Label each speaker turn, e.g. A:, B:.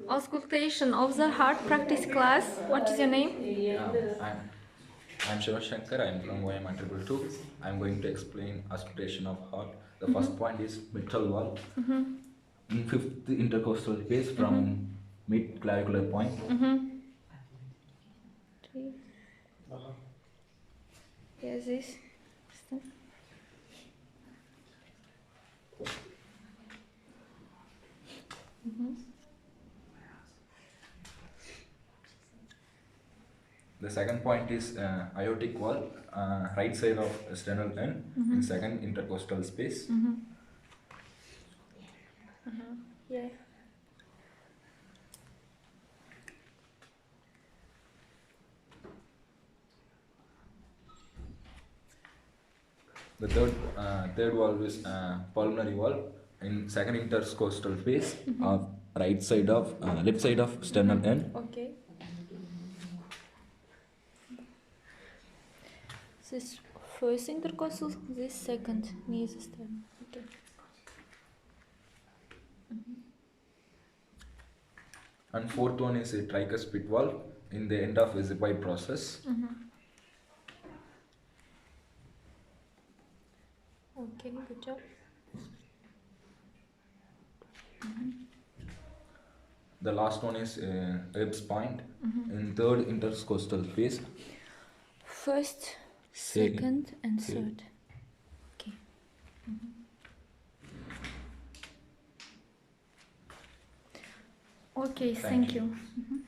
A: Auscultation of the heart practice class. What is your name?
B: I'm Sivashankar. I'm from YM 222. I'm going to explain auscultation of heart. The first point is mitral valve. In fifth intercostal space from mid clavicular point.
A: Yes, this.
B: The second point is aortic valve, right side of sternal end in second intercostal space.
A: Yeah.
B: The third valve is pulmonary valve in second intercostal space of right side of left side of sternal end.
A: Okay. This first intercostal, this second near the sternum. Okay.
B: And fourth one is a tricuspid valve in the end of Zippide process.
A: Okay, good job.
B: The last one is Ebb's point in third intercostal phase.
A: First,
B: Second,
A: second, and
B: third.
A: third. Okay. Okay, thank
B: you.
A: you.